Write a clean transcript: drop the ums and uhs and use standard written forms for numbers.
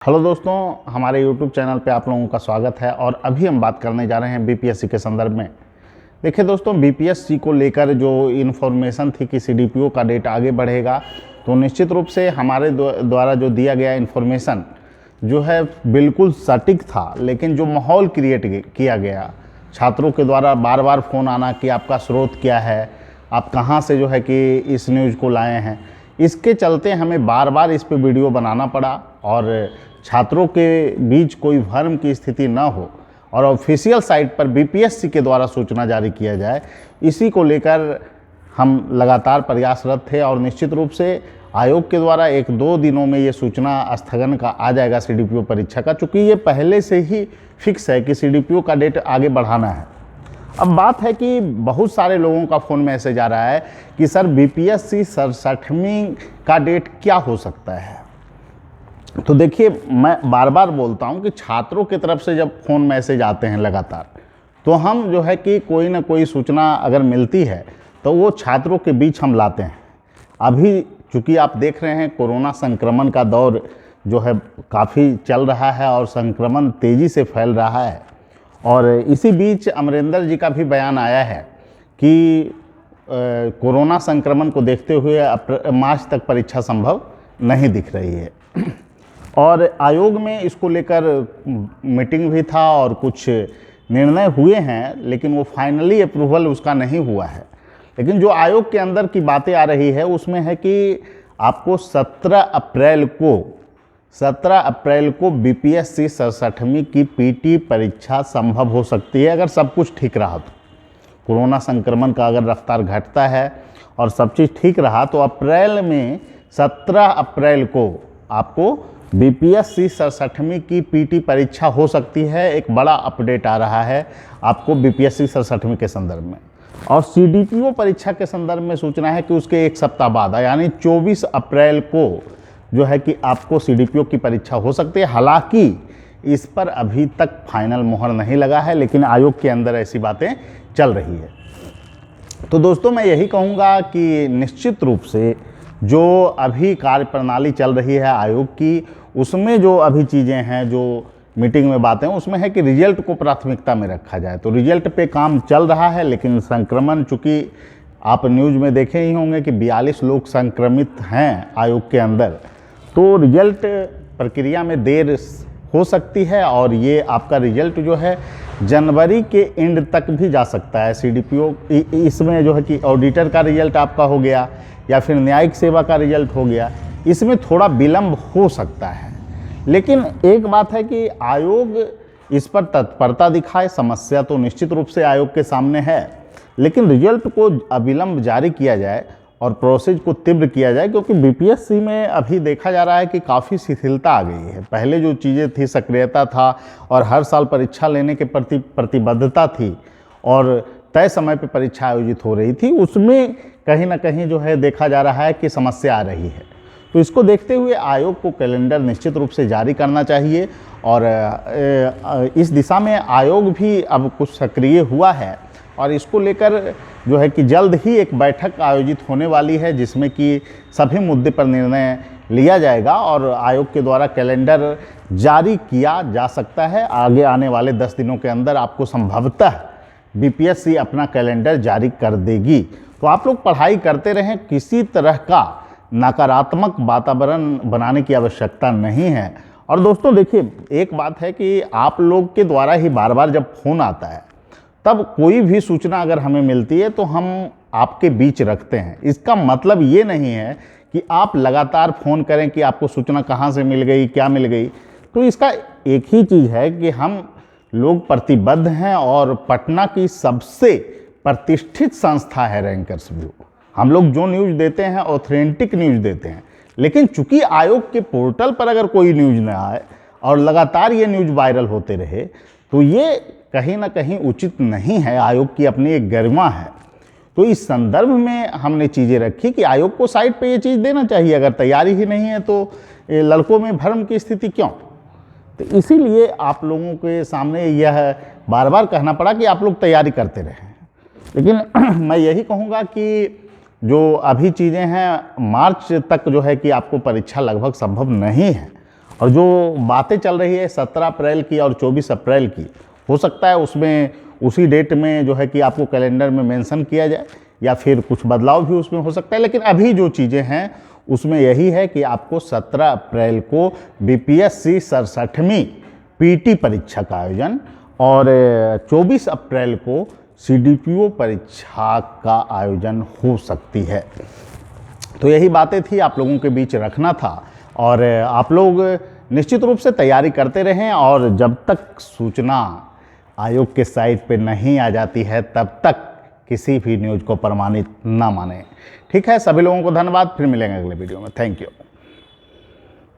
Hello दोस्तों, हमारे YouTube channel पे आप लोगों का स्वागत है। और अभी हम बात करने जा रहे हैं बीपीएससी के संदर्भ में। देखिए दोस्तों, बीपीएससी को लेकर जो इन्फॉर्मेशन थी कि सीडीपीओ का डेट आगे बढ़ेगा, तो निश्चित रूप से हमारे द्वारा जो दिया गया इन्फॉर्मेशन जो है बिल्कुल सटीक था। लेकिन जो माहौल क्रिएट किया गया छात्रों के द्वारा, बार बार फ़ोन आना कि आपका स्रोत क्या है, आप कहाँ से जो है कि इस न्यूज़ को लाए हैं, इसके चलते हमें बार बार इस पे वीडियो बनाना पड़ा और छात्रों के बीच कोई भ्रम की स्थिति न हो और ऑफिशियल साइट पर बीपीएससी के द्वारा सूचना जारी किया जाए, इसी को लेकर हम लगातार प्रयासरत थे। और निश्चित रूप से आयोग के द्वारा 1-2 दिनों में ये सूचना स्थगन का आ जाएगा सीडीपीओ परीक्षा का, चूँकि ये पहले से ही फिक्स है कि सीडीपीओ का डेट आगे बढ़ाना है। अब बात है कि बहुत सारे लोगों का फ़ोन मैसेज आ रहा है कि सर बीपीएससी 67वीं का डेट क्या हो सकता है। तो देखिए, मैं बार बार बोलता हूं कि छात्रों की तरफ से जब फ़ोन मैसेज आते हैं लगातार, तो हम जो है कि कोई ना कोई सूचना अगर मिलती है तो वो छात्रों के बीच हम लाते हैं। अभी चूँकि आप देख रहे हैं कोरोना संक्रमण का दौर जो है काफ़ी चल रहा है और संक्रमण तेज़ी से फैल रहा है। और इसी बीच अमरिंदर जी का भी बयान आया है कि कोरोना संक्रमण को देखते हुए मार्च तक परीक्षा संभव नहीं दिख रही है। और आयोग में इसको लेकर मीटिंग भी था और कुछ निर्णय हुए हैं, लेकिन वो फाइनली अप्रूवल उसका नहीं हुआ है। लेकिन जो आयोग के अंदर की बातें आ रही है उसमें है कि आपको 17 अप्रैल को बीपीएससी 67वीं की पीटी परीक्षा संभव हो सकती है, अगर सब कुछ ठीक रहा तो। कोरोना संक्रमण का अगर रफ्तार घटता है और सब चीज़ ठीक रहा तो अप्रैल में 17 अप्रैल को आपको बीपीएससी 67वीं की पीटी परीक्षा हो सकती है। एक बड़ा अपडेट आ रहा है आपको बीपीएससी 67वीं के संदर्भ में। और सीडीपीओ परीक्षा के संदर्भ में सूचना है कि उसके एक सप्ताह बाद यानी 24 अप्रैल को जो है कि आपको सीडीपीओ की परीक्षा हो सकती है। हालांकि इस पर अभी तक फाइनल मुहर नहीं लगा है, लेकिन आयोग के अंदर ऐसी बातें चल रही है। तो दोस्तों, मैं यही कहूँगा कि निश्चित रूप से जो अभी कार्यप्रणाली चल रही है आयोग की, उसमें जो अभी चीज़ें हैं, जो मीटिंग में बातें, उसमें है कि रिजल्ट को प्राथमिकता में रखा जाए। तो रिजल्ट पे काम चल रहा है, लेकिन संक्रमण, चूँकि आप न्यूज़ में देखे ही होंगे कि 42 लोग संक्रमित हैं आयोग के अंदर, तो रिजल्ट प्रक्रिया में देर हो सकती है। और ये आपका रिजल्ट जो है जनवरी के एंड तक भी जा सकता है। सीडीपीओ इसमें जो है कि ऑडिटर का रिजल्ट आपका हो गया या फिर न्यायिक सेवा का रिजल्ट हो गया, इसमें थोड़ा विलम्ब हो सकता है। लेकिन एक बात है कि आयोग इस पर तत्परता दिखाए, समस्या तो निश्चित रूप से आयोग के सामने है, लेकिन रिजल्ट को अविलंब जारी किया जाए और प्रोसेस को तीव्र किया जाए, क्योंकि बीपीएससी में अभी देखा जा रहा है कि काफ़ी शिथिलता आ गई है। पहले जो चीज़ें थी, सक्रियता था और हर साल परीक्षा लेने के प्रति प्रतिबद्धता थी और तय समय पर परीक्षा आयोजित हो रही थी, उसमें कहीं ना कहीं जो है देखा जा रहा है कि समस्या आ रही है। तो इसको देखते हुए आयोग को कैलेंडर निश्चित रूप से जारी करना चाहिए। और इस दिशा में आयोग भी अब कुछ सक्रिय हुआ है और इसको लेकर जो है कि जल्द ही एक बैठक आयोजित होने वाली है, जिसमें कि सभी मुद्दे पर निर्णय लिया जाएगा और आयोग के द्वारा कैलेंडर जारी किया जा सकता है। आगे आने वाले 10 दिनों के अंदर आपको संभवतः बीपीएससी अपना कैलेंडर जारी कर देगी। तो आप लोग पढ़ाई करते रहें, किसी तरह का नकारात्मक वातावरण बनाने की आवश्यकता नहीं है। और दोस्तों देखिए, एक बात है कि आप लोग के द्वारा ही बार बार जब फ़ोन आता है, तब कोई भी सूचना अगर हमें मिलती है तो हम आपके बीच रखते हैं। इसका मतलब ये नहीं है कि आप लगातार फ़ोन करें कि आपको सूचना कहाँ से मिल गई, क्या मिल गई। तो इसका एक ही चीज़ है कि हम लोग प्रतिबद्ध हैं और पटना की सबसे प्रतिष्ठित संस्था है रैंकर्स व्यू। हम लोग जो न्यूज़ देते हैं ऑथेंटिक न्यूज़ देते हैं। लेकिन चूंकि आयोग के पोर्टल पर अगर कोई न्यूज़ न आए और लगातार ये न्यूज़ वायरल होते रहे, तो ये कहीं ना कहीं उचित नहीं है। आयोग की अपनी एक गरिमा है। तो इस संदर्भ में हमने चीज़ें रखी कि आयोग को साइट पे ये चीज़ देना चाहिए। अगर तैयारी ही नहीं है तो लड़कों में भ्रम की स्थिति क्यों। तो इसीलिए आप लोगों के सामने यह बार बार कहना पड़ा कि आप लोग तैयारी करते रहें। लेकिन मैं यही कहूँगा कि जो अभी चीज़ें हैं, मार्च तक जो है कि आपको परीक्षा लगभग संभव नहीं है और जो बातें चल रही है 17 अप्रैल की और 24 अप्रैल की, हो सकता है उसमें उसी डेट में जो है कि आपको कैलेंडर में मेंशन किया जाए या फिर कुछ बदलाव भी उसमें हो सकता है। लेकिन अभी जो चीज़ें हैं उसमें यही है कि आपको 17 अप्रैल को बीपीएससी 67वीं पीटी परीक्षा का आयोजन और 24 अप्रैल को सीडीपीओ परीक्षा का आयोजन हो सकती है। तो यही बातें थी आप लोगों के बीच रखना था और आप लोग निश्चित रूप से तैयारी करते रहें और जब तक सूचना आयोग के साइट पे नहीं आ जाती है तब तक किसी भी न्यूज़ को प्रमाणित ना माने। ठीक है, सभी लोगों को धन्यवाद। फिर मिलेंगे अगले वीडियो में। Thank you.